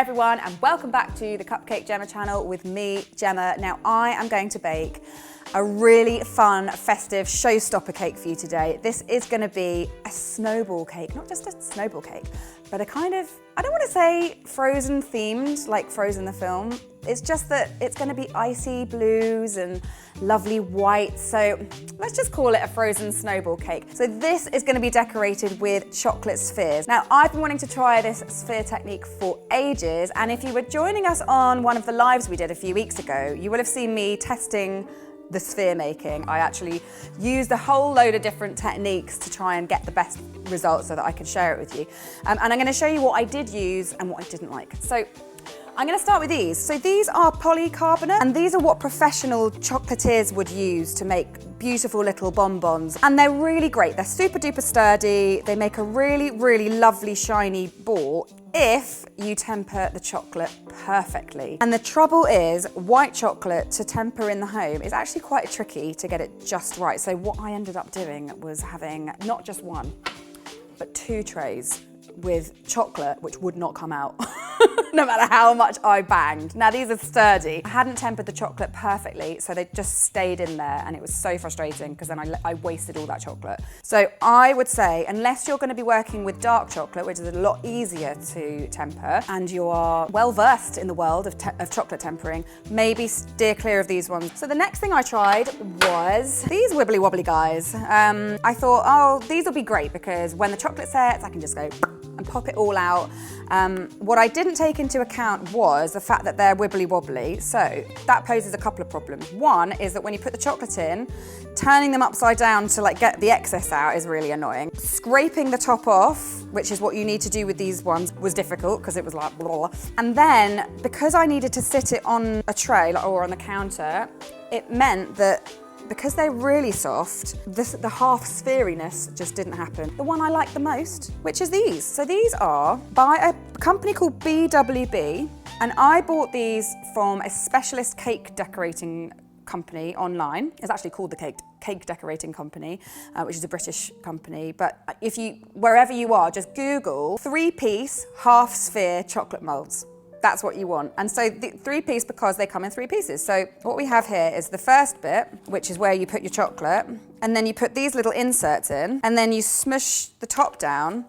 everyone, and welcome back to the Cupcake Gemma channel with me, Gemma. Now I am going to bake a really fun, festive showstopper cake for you today. This is going to be a snowball cake, not just a snowball cake, but a kind of, I don't want to say Frozen themed, like Frozen the film. It's just that it's going to be icy blues and lovely white. So let's just call it a frozen snowball cake. So this is going to be decorated with chocolate spheres. Now I've been wanting to try this sphere technique for ages. And if you were joining us on one of the lives we did a few weeks ago, you will have seen me testing the sphere making. I actually used a whole load of different techniques to try and get the best results so that I could share it with you. And I'm going to show you what I did use and what I didn't like. So I'm going to start with these. So these are polycarbonate, and these are what professional chocolatiers would use to make beautiful little bonbons. And they're really great. They're super duper sturdy. They make a really, really lovely shiny ball if you temper the chocolate perfectly. And the trouble is, white chocolate to temper in the home is actually quite tricky to get it just right. So what I ended up doing was having not just one, but 2 trays with chocolate which would not come out. No matter how much I banged. Now these are sturdy. I hadn't tempered the chocolate perfectly, so they just stayed in there, and it was so frustrating because then I wasted all that chocolate. So I would say, unless you're going to be working with dark chocolate, which is a lot easier to temper, and you are well versed in the world of chocolate tempering, maybe steer clear of these ones. So the next thing I tried was these wibbly wobbly guys. I thought, oh, these will be great because when the chocolate sets, I can just go and pop it all out. What I didn't take into account was the fact that they're wibbly wobbly, so that poses a couple of problems. One is that when you put the chocolate in, turning them upside down to like get the excess out is really annoying. Scraping the top off, which is what you need to do with these ones, was difficult because it was like blah. And then because I needed to sit it on a tray or on the counter, it meant that because they're really soft, the half spheriness just didn't happen. The one I like the most, which is these. So these are by a company called BWB, and I bought these from a specialist cake decorating company online. It's actually called the Cake Decorating Company, which is a British company. But if wherever you are, just Google 3-piece half sphere chocolate molds. That's what you want. And so the 3-piece because they come in 3 pieces. So what we have here is the first bit, which is where you put your chocolate, and then you put these little inserts in, and then you smush the top down,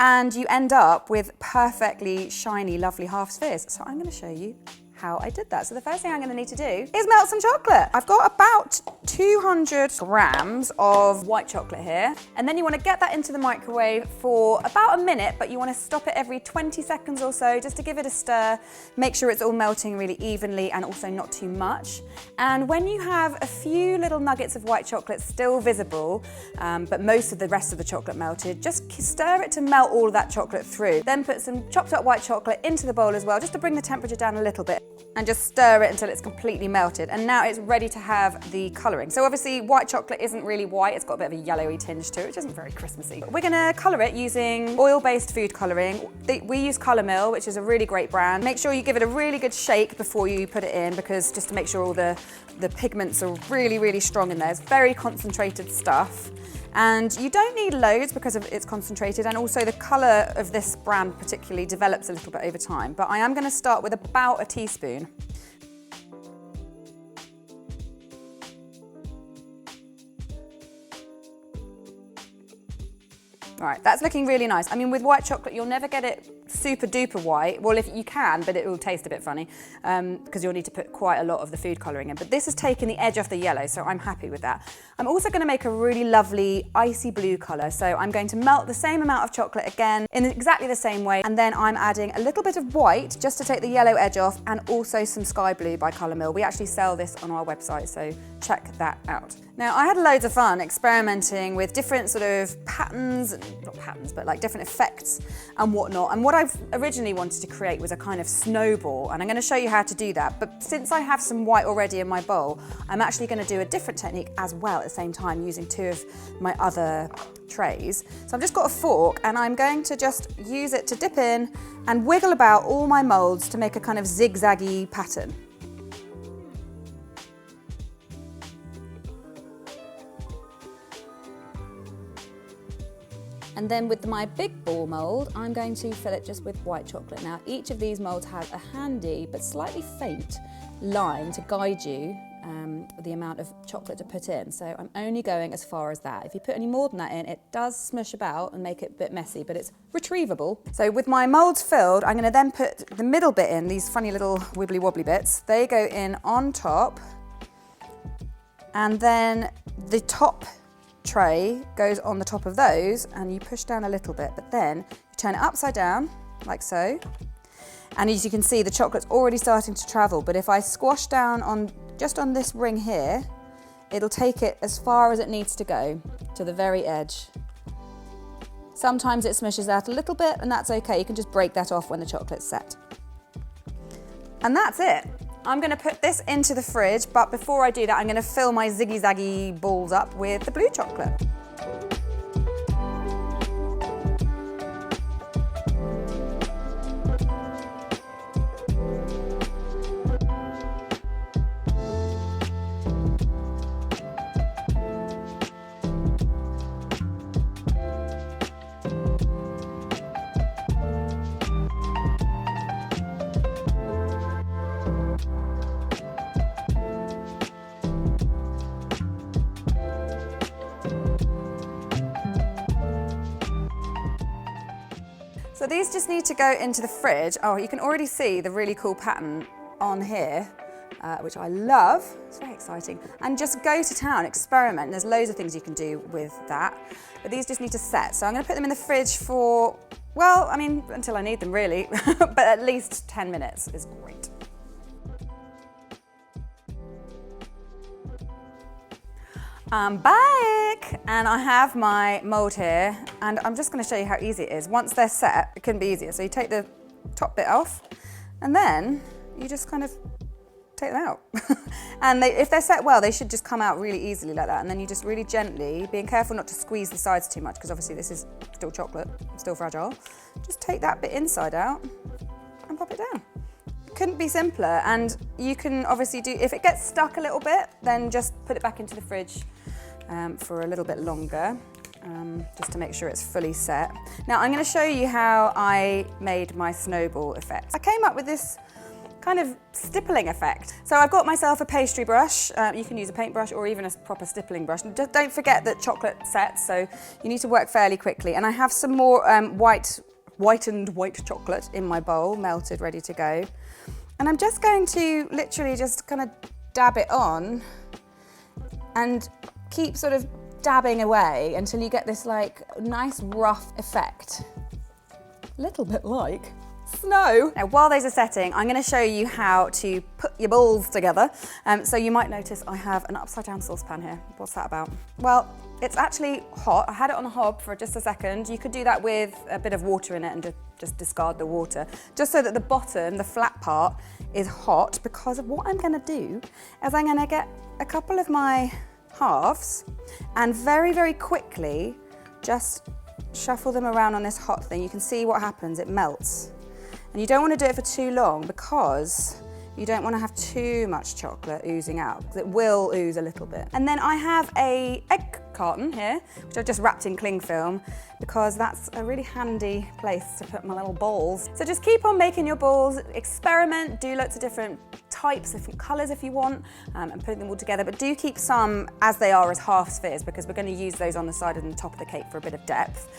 and you end up with perfectly shiny, lovely half spheres. So I'm gonna show you how I did that. So the first thing I'm gonna need to do is melt some chocolate. I've got about 200 grams of white chocolate here. And then you wanna get that into the microwave for about a minute, but you wanna stop it every 20 seconds or so just to give it a stir, make sure it's all melting really evenly and also not too much. And when you have a few little nuggets of white chocolate still visible, but most of the rest of the chocolate melted, just stir it to melt all of that chocolate through. Then put some chopped up white chocolate into the bowl as well, just to bring the temperature down a little bit, and just stir it until it's completely melted. And now it's ready to have the colouring. So obviously white chocolate isn't really white, it's got a bit of a yellowy tinge to it, which isn't very Christmassy. We're gonna colour it using oil-based food colouring. We use Colour Mill, which is a really great brand. Make sure you give it a really good shake before you put it in, because just to make sure all the pigments are really, really strong in there. It's very concentrated stuff. And you don't need loads because it's concentrated, and also the colour of this brand particularly develops a little bit over time. But I am going to start with about a teaspoon. All right, that's looking really nice. I mean, with white chocolate, you'll never get it super duper white. Well, if you can, but it will taste a bit funny because you'll need to put quite a lot of the food colouring in. But this has taken the edge off the yellow, so I'm happy with that. I'm also going to make a really lovely icy blue colour. So I'm going to melt the same amount of chocolate again in exactly the same way. And then I'm adding a little bit of white just to take the yellow edge off, and also some sky blue by Colour Mill. We actually sell this on our website, so check that out. Now, I had loads of fun experimenting with different sort of patterns, not patterns, but like different effects and whatnot. And what I've originally wanted to create was a kind of snowball, and I'm going to show you how to do that. But since I have some white already in my bowl, I'm actually going to do a different technique as well at the same time, using 2 of my other trays. So I've just got a fork, and I'm going to just use it to dip in and wiggle about all my molds to make a kind of zigzaggy pattern. And then with my big ball mould, I'm going to fill it just with white chocolate. Now, each of these moulds has a handy but slightly faint line to guide you the amount of chocolate to put in. So I'm only going as far as that. If you put any more than that in, it does smush about and make it a bit messy, but it's retrievable. So with my moulds filled, I'm going to then put the middle bit in, these funny little wibbly wobbly bits. They go in on top, and then the top tray goes on the top of those, and you push down a little bit, but then you turn it upside down like so. And as you can see, the chocolate's already starting to travel, but if I squash down on just on this ring here, it'll take it as far as it needs to go, to the very edge. Sometimes it smushes out a little bit, and that's okay. You can just break that off when the chocolate's set. And that's it. I'm gonna put this into the fridge, but before I do that, I'm gonna fill my ziggy zaggy balls up with the blue chocolate. So these just need to go into the fridge. Oh, you can already see the really cool pattern on here, which I love. It's very exciting. And just go to town, experiment. There's loads of things you can do with that. But these just need to set. So I'm gonna put them in the fridge for, well, I mean, until I need them really, but at least 10 minutes is great. I'm back, and I have my mould here, and I'm just going to show you how easy it is. Once they're set, it couldn't be easier. So you take the top bit off, and then you just kind of take them out. And if they're set well, they should just come out really easily like that. And then you just really gently, being careful not to squeeze the sides too much, because obviously this is still chocolate, still fragile. Just take that bit inside out and pop it down. Couldn't be simpler. And you can obviously do, if it gets stuck a little bit, then just put it back into the fridge for a little bit longer, just to make sure it's fully set. Now I'm going to show you how I made my snowball effect. I came up with this kind of stippling effect. So I've got myself a pastry brush. You can use a paintbrush or even a proper stippling brush. And just don't forget that chocolate sets, so you need to work fairly quickly. And I have some more whitened white chocolate in my bowl, melted, ready to go. And I'm just going to literally just kind of dab it on and keep sort of dabbing away until you get this like nice rough effect. A little bit like snow. Now while those are setting, I'm going to show you how to put your balls together. So you might notice I have an upside down saucepan here. What's that about? Well, it's actually hot. I had it on the hob for just a second. You could do that with a bit of water in it and just discard the water, just so that the bottom, the flat part, is hot, because of what I'm going to do is I'm going to get a couple of my halves and very, very quickly just shuffle them around on this hot thing. You can see what happens, it melts. And you don't want to do it for too long, because you don't want to have too much chocolate oozing out, because it will ooze a little bit. And then I have an egg carton here, which I've just wrapped in cling film, because that's a really handy place to put my little balls. So just keep on making your balls, experiment, do lots of different types, different colours if you want, and putting them all together. But do keep some as they are, as half spheres, because we're going to use those on the side and the top of the cake for a bit of depth.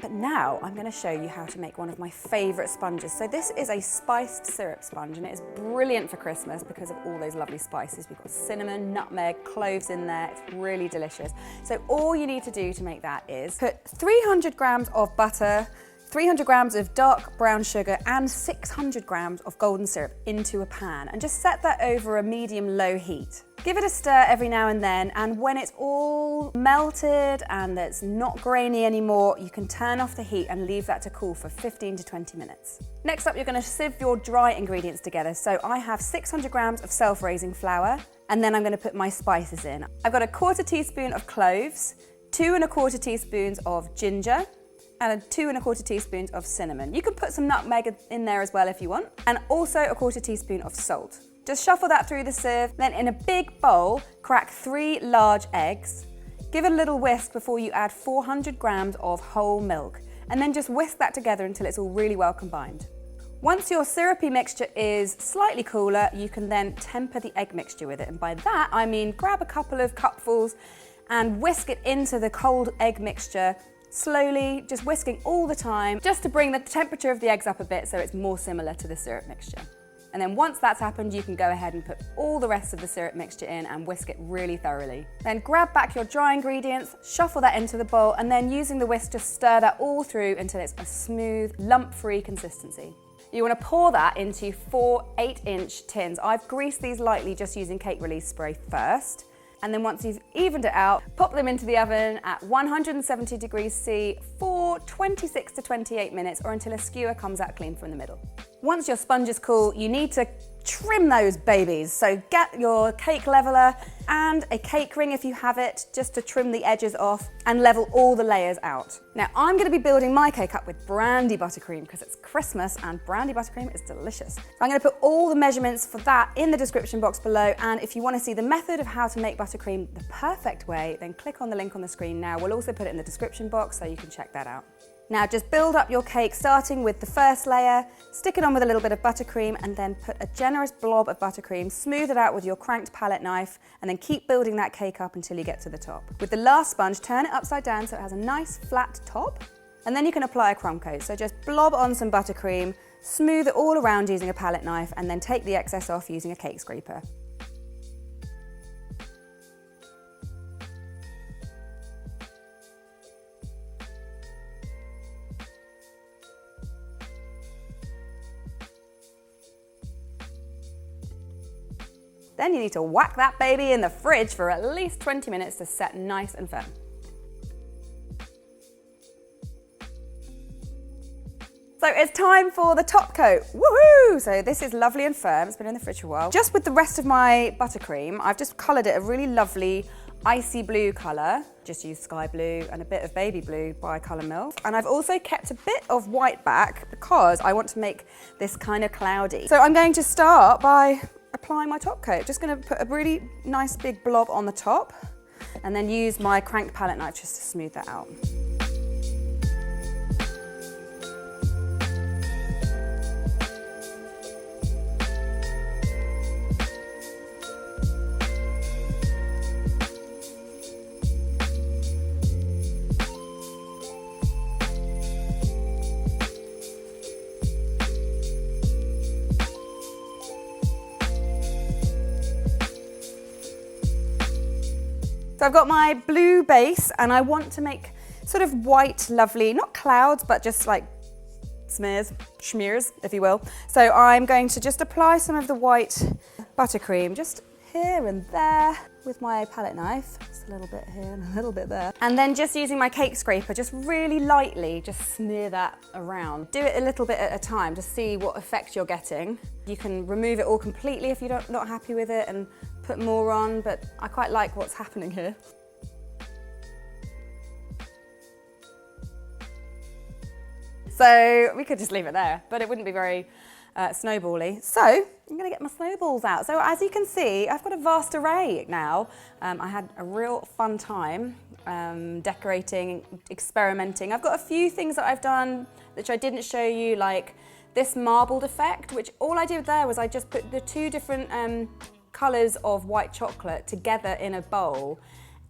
But now I'm going to show you how to make one of my favourite sponges. So this is a spiced syrup sponge, and it is brilliant for Christmas because of all those lovely spices. We've got cinnamon, nutmeg, cloves in there. It's really delicious. So all you need to do to make that is put 300 grams of butter, 300 grams of dark brown sugar and 600 grams of golden syrup into a pan, and just set that over a medium-low heat. Give it a stir every now and then, and when it's all melted and it's not grainy anymore, you can turn off the heat and leave that to cool for 15 to 20 minutes. Next up, you're going to sieve your dry ingredients together. So I have 600 grams of self-raising flour, and then I'm going to put my spices in. I've got a 1/4 teaspoon of cloves, 2 1/4 teaspoons of ginger, and 2 1/4 teaspoons of cinnamon. You can put some nutmeg in there as well if you want, and also a 1/4 teaspoon of salt. Just shuffle that through the sieve, then in a big bowl, crack 3 large eggs. Give it a little whisk before you add 400 grams of whole milk, and then just whisk that together until it's all really well combined. Once your syrupy mixture is slightly cooler, you can then temper the egg mixture with it. And by that, I mean grab a couple of cupfuls and whisk it into the cold egg mixture slowly, just whisking all the time, just to bring the temperature of the eggs up a bit so it's more similar to the syrup mixture. And then once that's happened, you can go ahead and put all the rest of the syrup mixture in and whisk it really thoroughly. Then grab back your dry ingredients, shuffle that into the bowl, and then using the whisk, just stir that all through until it's a smooth, lump-free consistency. You want to pour that into 4 8-inch tins. I've greased these lightly just using cake release spray first. And then once you've evened it out, pop them into the oven at 170 degrees C for 26 to 28 minutes, or until a skewer comes out clean from the middle. Once your sponge is cool, you need to trim those babies. So get your cake leveler and a cake ring if you have it, just to trim the edges off and level all the layers out. Now I'm going to be building my cake up with Brandy buttercream because it's Christmas and Brandy buttercream is delicious. So I'm going to put all the measurements for that in the description box below, and if you want to see the method of how to make buttercream the perfect way, then click on the link on the screen now. We'll also put it in the description box so you can check that out. Now just build up your cake starting with the first layer, stick it on with a little bit of buttercream, and then put a generous blob of buttercream, smooth it out with your cranked palette knife, and then keep building that cake up until you get to the top. With the last sponge, turn it upside down so it has a nice flat top, and then you can apply a crumb coat. So just blob on some buttercream, smooth it all around using a palette knife, and then take the excess off using a cake scraper. Then you need to whack that baby in the fridge for at least 20 minutes to set nice and firm. So it's time for the top coat. Woohoo! So this is lovely and firm. It's been in the fridge for a while. Just with the rest of my buttercream, I've just coloured it a really lovely icy blue colour. Just used sky blue and a bit of baby blue by Colour Milk. And I've also kept a bit of white back because I want to make this kind of cloudy. So I'm going to start by applying my top coat. Just going to put a really nice big blob on the top and then use my cranked palette knife just to smooth that out. So I've got my blue base and I want to make sort of white, lovely, not clouds, but just like schmears, if you will. So I'm going to just apply some of the white buttercream just here and there with my palette knife. Just a little bit here and a little bit there. And then just using my cake scraper, just really lightly, just smear that around. Do it a little bit at a time to see what effect you're getting. You can remove it all completely if you're not happy with it and put more on, but I quite like what's happening here. So we could just leave it there, but it wouldn't be very snowbally. So I'm gonna get my snowballs out. So as you can see, I've got a vast array now. I had a real fun time decorating, experimenting. I've got a few things that I've done which I didn't show you, like this marbled effect, which all I did there was I just put the two different colours of white chocolate together in a bowl,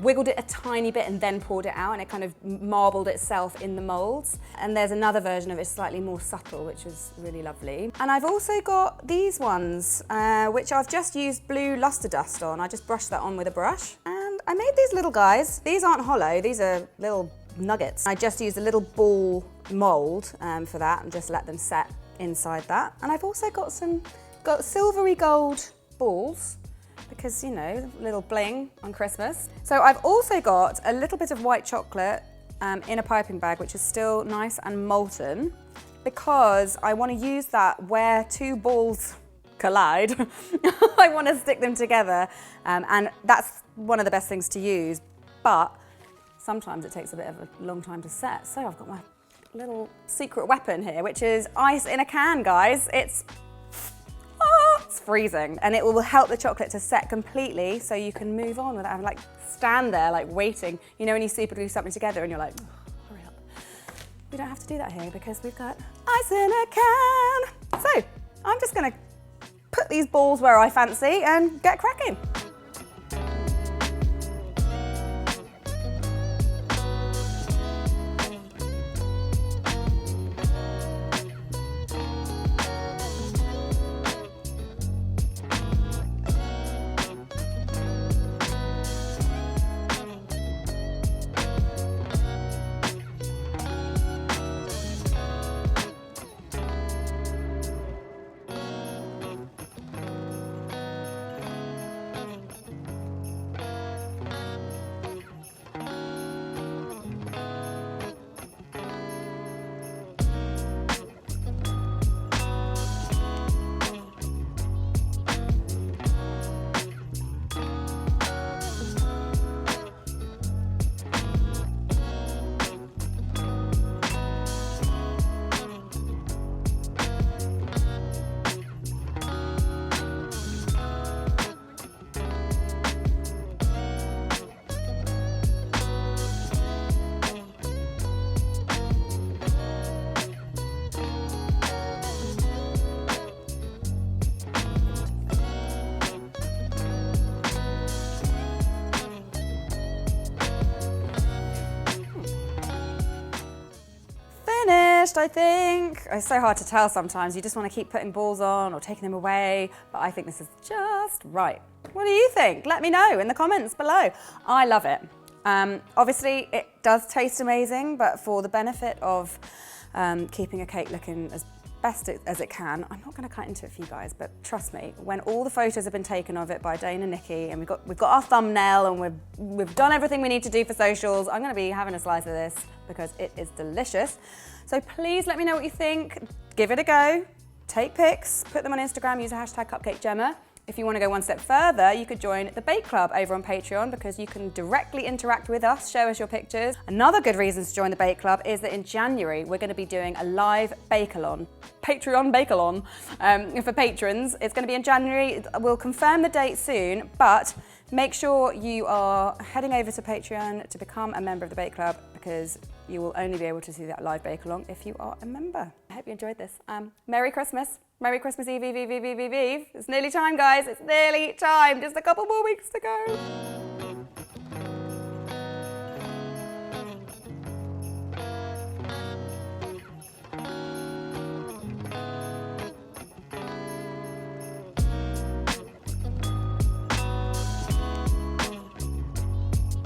wiggled it a tiny bit and then poured it out, and it kind of marbled itself in the moulds. And there's another version of it slightly more subtle, which is really lovely. And I've also got these ones, which I've just used blue luster dust on. I just brushed that on with a brush. And I made these little guys. These aren't hollow, these are little nuggets. I just used a little ball mould for that and just let them set inside that. And I've also got silvery gold balls, because, you know, little bling on Christmas. So I've also got a little bit of white chocolate in a piping bag, which is still nice and molten, because I want to use that where two balls collide. I want to stick them together, and that's one of the best things to use, but sometimes it takes a bit of a long time to set. So I've got my little secret weapon here, which is ice in a can, guys. It's freezing, and it will help the chocolate to set completely so you can move on without having like stand there like waiting. You know when you super glue something together and you're like, oh, hurry up. We don't have to do that here because we've got ice in a can. So I'm just gonna put these balls where I fancy and get cracking. Finished, I think. It's so hard to tell sometimes. You just want to keep putting balls on or taking them away, but I think this is just right. What do you think? Let me know in the comments below. I love it. Obviously, it does taste amazing, but for the benefit of keeping a cake looking as best as it can, I'm not going to cut into it for you guys, but trust me, when all the photos have been taken of it by Dane and Nikki, and we've got our thumbnail, and we've done everything we need to do for socials, I'm going to be having a slice of this because it is delicious. So please let me know what you think. Give it a go. Take pics. Put them on Instagram. Use the hashtag CupcakeGemma. If you want to go one step further, you could join the Bake Club over on Patreon because you can directly interact with us, show us your pictures. Another good reason to join the Bake Club is that in January, we're going to be doing a live bake-along, Patreon bake-along for patrons. It's going to be in January. We'll confirm the date soon, but make sure you are heading over to Patreon to become a member of the Bake Club because you will only be able to see that live bake-along if you are a member. I hope you enjoyed this. Merry Christmas. Merry Christmas Eve, Eve, Eve, Eve, Eve, Eve. It's nearly time, guys. It's nearly time. Just a couple more weeks to go.